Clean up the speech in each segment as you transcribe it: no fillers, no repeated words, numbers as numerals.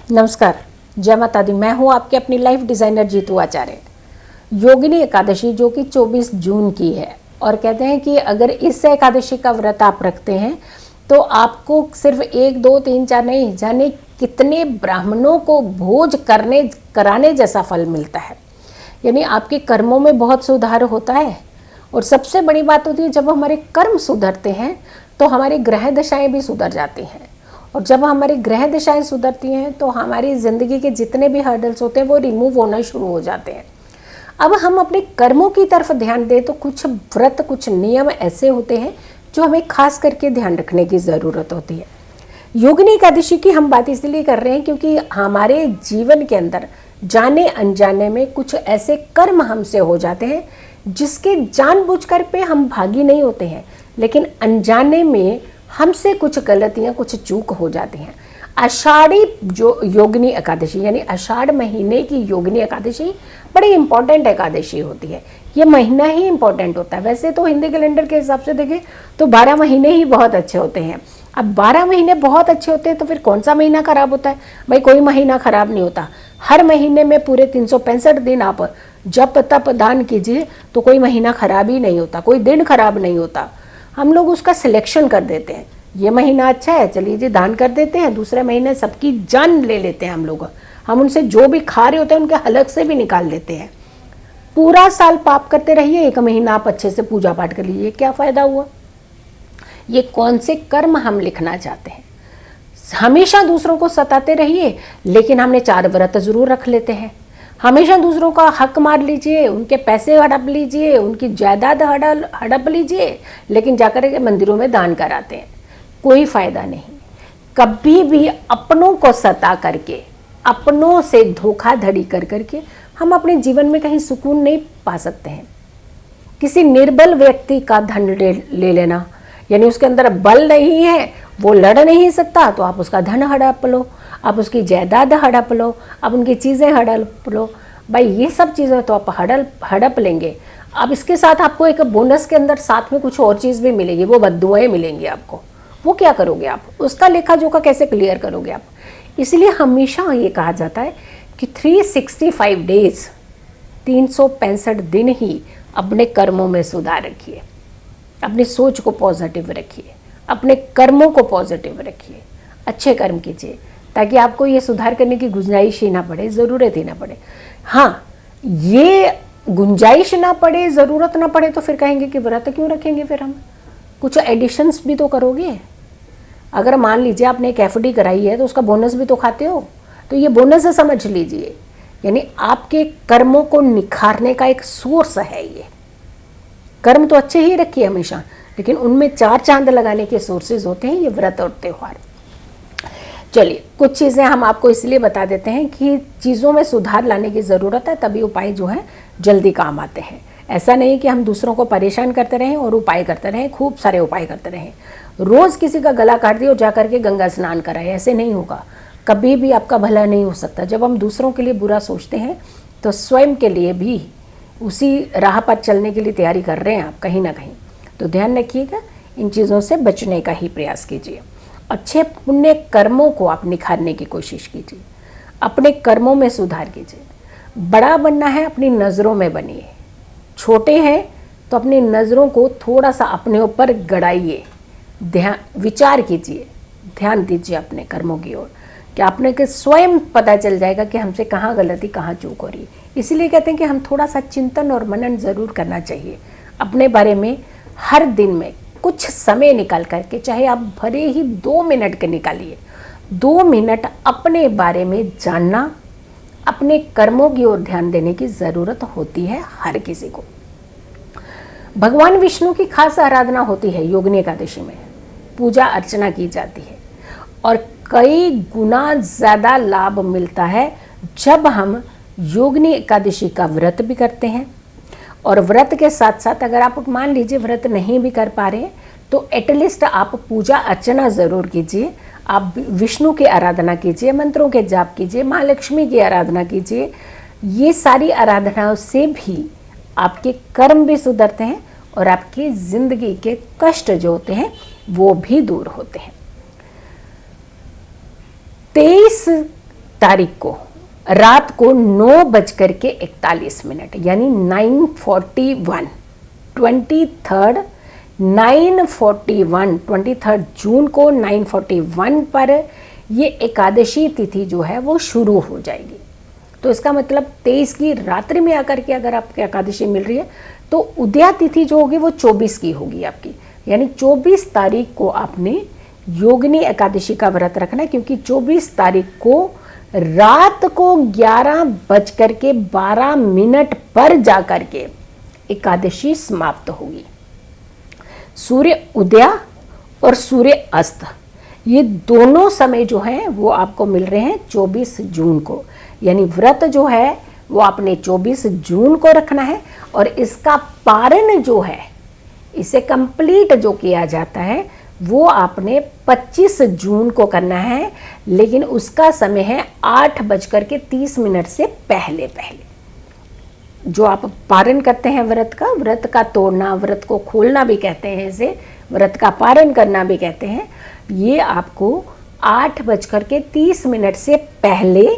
नमस्कार, जय माता दी। मैं हूँ आपके अपनी लाइफ डिज़ाइनर जीतू आचार्य। योगिनी एकादशी जो कि 24 जून की है, और कहते हैं कि अगर इस एकादशी का व्रत आप रखते हैं तो आपको सिर्फ 1 2 3 4 नहीं जाने कितने ब्राह्मणों को भोज कराने जैसा फल मिलता है। यानी आपके कर्मों में बहुत सुधार होता है। और सबसे बड़ी बात होती है, जब हमारे कर्म सुधरते हैं तो हमारी ग्रह दशाएं भी सुधर जाती हैं। और जब हमारी ग्रह दिशाएं सुधरती हैं तो हमारी ज़िंदगी के जितने भी हर्डल्स होते हैं वो रिमूव होना शुरू हो जाते हैं। अब हम अपने कर्मों की तरफ ध्यान दें तो कुछ व्रत, कुछ नियम ऐसे होते हैं जो हमें खास करके ध्यान रखने की ज़रूरत होती है। योगिनी एकादशी की हम बात इसलिए कर रहे हैं क्योंकि हमारे जीवन के अंदर जाने अनजाने में कुछ ऐसे कर्म हमसे हो जाते हैं जिसके जानबूझकर पे हम भागी नहीं होते हैं, लेकिन अनजाने में हमसे कुछ गलतियां, कुछ चूक हो जाती हैं। आषाढ़ी जो योगिनी एकादशी यानी आषाढ़ महीने की योगिनी एकादशी बड़ी इंपॉर्टेंट एकादशी होती है। ये महीना ही इंपॉर्टेंट होता है। वैसे तो हिंदी कैलेंडर के हिसाब से देखें तो 12 महीने ही बहुत अच्छे होते हैं। अब 12 महीने बहुत अच्छे होते हैं तो फिर कौन सा महीना खराब होता है? भाई कोई महीना खराब नहीं होता। हर महीने में पूरे 365 दिन आप जप तप दान कीजिए तो कोई महीना खराब ही नहीं होता, कोई दिन खराब नहीं होता। हम लोग उसका सिलेक्शन कर देते हैं, ये महीना अच्छा है चलिए जी दान कर देते हैं, दूसरे महीने सबकी जान ले लेते हैं हम उनसे जो भी खा रहे होते हैं उनके हलक से भी निकाल देते हैं। पूरा साल पाप करते रहिए, 1 महीना आप अच्छे से पूजा पाठ कर लीजिए, क्या फ़ायदा हुआ? ये कौन से कर्म हम लिखना चाहते हैं? हमेशा दूसरों को सताते रहिए लेकिन हमने 4 व्रत ज़रूर रख लेते हैं। हमेशा दूसरों का हक मार लीजिए, उनके पैसे हड़प लीजिए, उनकी जायदाद हड़प लीजिए, लेकिन जाकर के मंदिरों में दान कराते हैं, कोई फ़ायदा नहीं। कभी भी अपनों को सता करके, अपनों से धोखाधड़ी कर करके हम अपने जीवन में कहीं सुकून नहीं पा सकते हैं। किसी निर्बल व्यक्ति का धन ले लेना, यानी उसके अंदर बल नहीं है, वो लड़ नहीं सकता, तो आप उसका धन हड़प लो, आप उसकी जायदाद हड़प लो, आप उनकी चीज़ें हड़प लो। भाई ये सब चीज़ें तो आप हड़प लेंगे। अब इसके साथ आपको एक बोनस के अंदर साथ में कुछ और चीज़ भी मिलेगी, वो बद्दुआएं मिलेंगी आपको। वो क्या करोगे आप? उसका लेखा जोखा कैसे क्लियर करोगे आप? इसलिए हमेशा ये कहा जाता है कि 365 डेज 365 दिन ही अपने कर्मों में सुधार रखिए, अपनी सोच को पॉजिटिव रखिए, अपने कर्मों को पॉजिटिव रखिए, अच्छे कर्म कीजिए ताकि आपको ये सुधार करने की गुंजाइश ही ना पड़े, ज़रूरत ही ना पड़े। हाँ, ये गुंजाइश ना पड़े, ज़रूरत ना पड़े तो फिर कहेंगे कि व्रत क्यों रखेंगे? फिर हम कुछ एडिशंस भी तो करोगे। अगर मान लीजिए आपने एक एफडी कराई है तो उसका बोनस भी तो खाते हो, तो ये बोनस समझ लीजिए। यानी आपके कर्मों को निखारने का एक सोर्स है ये। कर्म तो अच्छे ही रखिए हमेशा, लेकिन उनमें 4 चांद लगाने के सोर्सेज होते हैं ये व्रत और त्यौहार। चलिए कुछ चीज़ें हम आपको इसलिए बता देते हैं कि चीज़ों में सुधार लाने की ज़रूरत है, तभी उपाय जो है जल्दी काम आते हैं। ऐसा नहीं कि हम दूसरों को परेशान करते रहें और उपाय करते रहें, खूब सारे उपाय करते रहें। रोज़ किसी का गला काट दिए और जा करके गंगा स्नान कराए, ऐसे नहीं होगा। कभी भी आपका भला नहीं हो सकता। जब हम दूसरों के लिए बुरा सोचते हैं तो स्वयं के लिए भी उसी राह पर चलने के लिए तैयारी कर रहे हैं आप कहीं ना कहीं। तो ध्यान रखिएगा, इन चीज़ों से बचने का ही प्रयास कीजिए। अच्छे पुण्य कर्मों को आप निखारने की कोशिश कीजिए, अपने कर्मों में सुधार कीजिए। बड़ा बनना है अपनी नज़रों में बनिए, छोटे हैं तो अपनी नज़रों को थोड़ा सा अपने ऊपर गड़ाइए, ध्यान विचार कीजिए, ध्यान दीजिए अपने कर्मों की ओर, कि आपने के स्वयं पता चल जाएगा कि हमसे कहाँ गलती, कहाँ चूक हो रही है। इसीलिए कहते हैं कि हम थोड़ा सा चिंतन और मनन ज़रूर करना चाहिए अपने बारे में। हर दिन में कुछ समय निकाल करके, चाहे आप भले ही 2 मिनट के निकालिए, 2 मिनट अपने बारे में जानना, अपने कर्मों की ओर ध्यान देने की ज़रूरत होती है हर किसी को। भगवान विष्णु की खास आराधना होती है योगिनी एकादशी में, पूजा अर्चना की जाती है और कई गुना ज़्यादा लाभ मिलता है जब हम योगिनी एकादशी का व्रत भी करते हैं। और व्रत के साथ साथ अगर आप मान लीजिए व्रत नहीं भी कर पा रहे तो एटलीस्ट आप पूजा अर्चना ज़रूर कीजिए। आप विष्णु की आराधना कीजिए, मंत्रों के जाप कीजिए, माँ लक्ष्मी की आराधना कीजिए। ये सारी आराधनाओं से भी आपके कर्म भी सुधरते हैं और आपकी ज़िंदगी के कष्ट जो होते हैं वो भी दूर होते हैं। 23 तारीख को रात को 9:41 यानी 9:41 23 9:41 23 जून को 9:41 पर ये एकादशी तिथि जो है वो शुरू हो जाएगी। तो इसका मतलब 23 की रात्रि में आकर के अगर आपको एकादशी मिल रही है तो उदया तिथि जो होगी वो 24 की होगी आपकी, यानी 24 तारीख को आपने योगिनी एकादशी का व्रत रखना है, क्योंकि 24 तारीख को रात को 11:12 पर जाकर के एकादशी समाप्त होगी। सूर्य उदय और सूर्य अस्त ये दोनों समय जो है वो आपको मिल रहे हैं 24 जून को, यानी व्रत जो है वो आपने 24 जून को रखना है और इसका पारण जो है इसे कंप्लीट जो किया जाता है वो आपने 25 जून को करना है, लेकिन उसका समय है 8:30 से पहले पहले। जो आप पारण करते हैं व्रत का तोड़ना, व्रत को खोलना भी कहते हैं, इसे व्रत का पारण करना भी कहते हैं, ये आपको 8:30 से पहले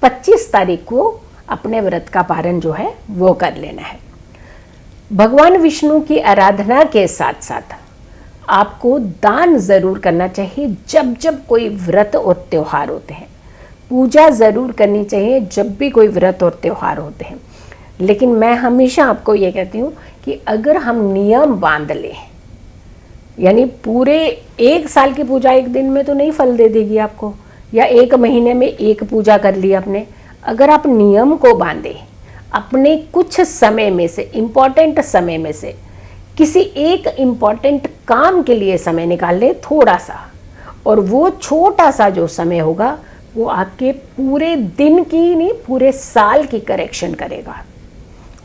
25 तारीख को अपने व्रत का पारण जो है वो कर लेना है। भगवान विष्णु की आराधना के साथ साथ आपको दान जरूर करना चाहिए जब जब कोई व्रत और त्योहार होते हैं। पूजा जरूर करनी चाहिए जब भी कोई व्रत और त्योहार होते हैं, लेकिन मैं हमेशा आपको ये कहती हूँ कि अगर हम नियम बांध लें, यानी पूरे 1 साल की पूजा एक दिन में तो नहीं फल दे देगी आपको, या 1 महीने में एक पूजा कर ली आपने। अगर आप नियम को बांधे, अपने कुछ समय में से, इम्पॉर्टेंट समय में से किसी एक इम्पॉर्टेंट काम के लिए समय निकाल ले थोड़ा सा, और वो छोटा सा जो समय होगा वो आपके पूरे दिन की नहीं पूरे साल की करेक्शन करेगा।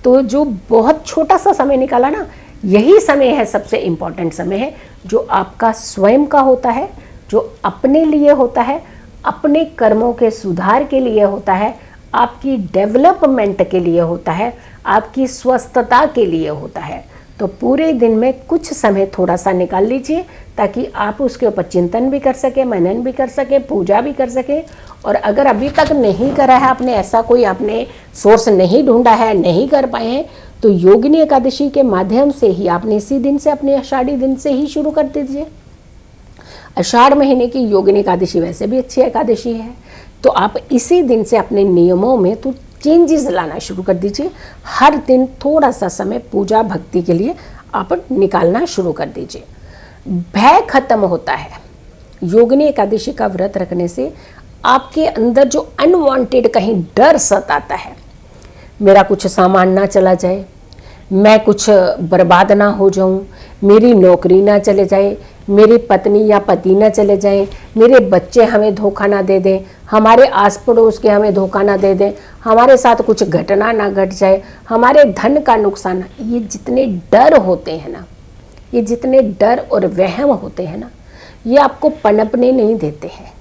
तो जो बहुत छोटा सा समय निकाला ना, यही समय है सबसे इम्पॉर्टेंट समय है, जो आपका स्वयं का होता है, जो अपने लिए होता है, अपने कर्मों के सुधार के लिए होता है, आपकी डेवलपमेंट के लिए होता है, आपकी स्वस्थता के लिए होता है। तो पूरे दिन में कुछ समय थोड़ा सा निकाल लीजिए ताकि आप उसके ऊपर चिंतन भी कर सके, मनन भी कर सके, पूजा भी कर सके। और अगर अभी तक नहीं करा है आपने, ऐसा कोई आपने सोर्स नहीं ढूंढा है, नहीं कर पाए हैं, तो योगिनी एकादशी के माध्यम से ही आपने इसी दिन से, अपने आषाढ़ी दिन से ही शुरू कर दीजिए। आषाढ़ महीने की योगिनी एकादशी वैसे भी अच्छी एकादशी है, तो आप इसी दिन से अपने नियमों में तो चेंजेस लाना शुरू कर दीजिए। हर दिन थोड़ा सा समय पूजा भक्ति के लिए आप निकालना शुरू कर दीजिए। भय खत्म होता है योगिनी एकादशी का व्रत रखने से। आपके अंदर जो अनवांटेड कहीं डर सताता है, मेरा कुछ सामान ना चला जाए, मैं कुछ बर्बाद ना हो जाऊं, मेरी नौकरी ना चले जाए, मेरी पत्नी या पति ना चले जाएं, मेरे बच्चे हमें धोखा ना दे दें, हमारे आस पड़ोस के हमें धोखा ना दे दें, हमारे साथ कुछ घटना ना घट जाए, हमारे धन का नुकसान, ये जितने डर होते हैं ना, ये जितने डर और वहम होते हैं ना, ये आपको पनपने नहीं देते हैं।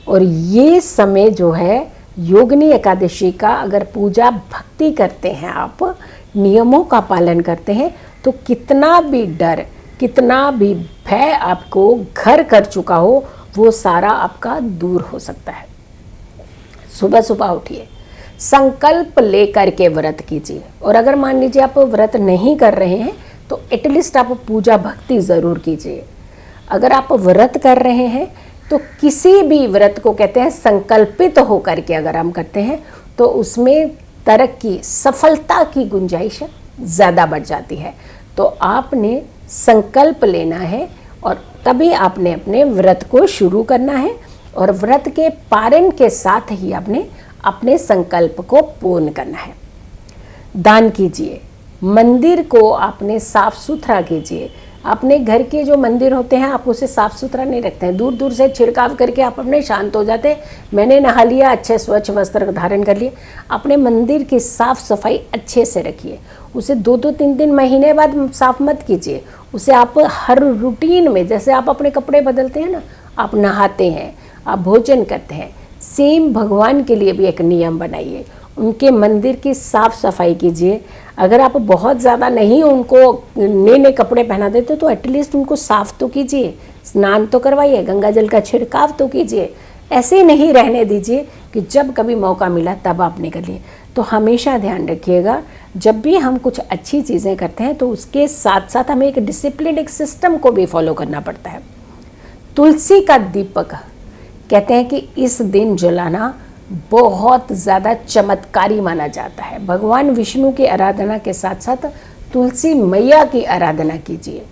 और ये समय जो है योगिनी एकादशी का, अगर पूजा भक्ति करते हैं आप, नियमों का पालन करते हैं, तो कितना भी डर, कितना भी भय आपको घर कर चुका हो, वो सारा आपका दूर हो सकता है। सुबह सुबह उठिए, संकल्प लेकर के व्रत कीजिए। और अगर मान लीजिए आप व्रत नहीं कर रहे हैं तो एटलीस्ट आप पूजा भक्ति ज़रूर कीजिए। अगर आप व्रत कर रहे हैं तो किसी भी व्रत को कहते हैं संकल्पित होकर के अगर हम करते हैं तो उसमें तरक्की, सफलता की गुंजाइश ज़्यादा बढ़ जाती है। तो आपने संकल्प लेना है और तभी आपने अपने व्रत को शुरू करना है, और व्रत के पारण के साथ ही आपने अपने संकल्प को पूर्ण करना है। दान कीजिए, मंदिर को आपने साफ सुथरा कीजिए। अपने घर के जो मंदिर होते हैं आप उसे साफ सुथरा नहीं रखते हैं, दूर दूर से छिड़काव करके आप अपने शांत हो जाते हैं, मैंने नहा लिया, अच्छे स्वच्छ वस्त्र धारण कर लिए। अपने मंदिर की साफ सफाई अच्छे से रखिए, उसे 2-2, 3-3 महीने बाद साफ मत कीजिए, उसे आप हर रूटीन में, जैसे आप अपने कपड़े बदलते हैं ना, आप नहाते हैं, आप भोजन करते हैं, सेम भगवान के लिए भी एक नियम बनाइए, उनके मंदिर की साफ सफाई कीजिए। अगर आप बहुत ज़्यादा नहीं उनको नए नए कपड़े पहना देते तो एटलीस्ट उनको साफ तो कीजिए, स्नान तो करवाइए, गंगा जल का छिड़काव तो कीजिए। ऐसे नहीं रहने दीजिए कि जब कभी मौका मिला तब आप निकलिए। तो हमेशा ध्यान रखिएगा, जब भी हम कुछ अच्छी चीज़ें करते हैं तो उसके साथ साथ हमें एक डिसिप्लिन, एक सिस्टम को भी फॉलो करना पड़ता है। तुलसी का दीपक कहते हैं कि इस दिन जलाना बहुत ज़्यादा चमत्कारी माना जाता है। भगवान विष्णु की आराधना के साथ साथ तुलसी मैया की आराधना कीजिए।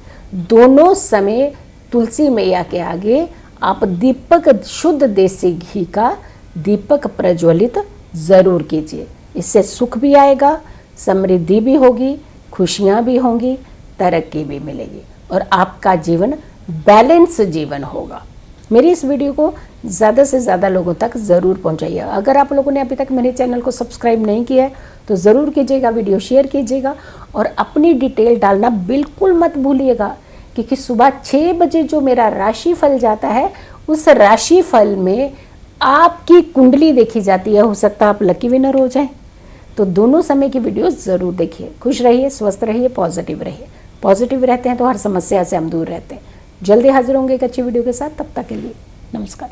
दोनों समय तुलसी मैया के आगे आप दीपक, शुद्ध देसी घी का दीपक प्रज्वलित ज़रूर कीजिए। इससे सुख भी आएगा, समृद्धि भी होगी, खुशियाँ भी होंगी, तरक्की भी मिलेगी और आपका जीवन बैलेंस जीवन होगा। मेरी इस वीडियो को ज़्यादा से ज़्यादा लोगों तक ज़रूर पहुंचाइए। अगर आप लोगों ने अभी तक मेरे चैनल को सब्सक्राइब नहीं किया है तो ज़रूर कीजिएगा, वीडियो शेयर कीजिएगा और अपनी डिटेल डालना बिल्कुल मत भूलिएगा, क्योंकि सुबह 6 बजे जो मेरा राशिफल जाता है उस राशिफल में आपकी कुंडली देखी जाती है। हो सकता है आप लकी विनर हो जाए। तो दोनों समय की वीडियो ज़रूर देखिए। खुश रहिए, स्वस्थ रहिए, पॉजिटिव रहिए। पॉजिटिव रहते हैं तो हर समस्या से हम दूर रहते हैं। जल्दी हाजिर होंगे एक अच्छी वीडियो के साथ। तब तक के लिए नमस्कार।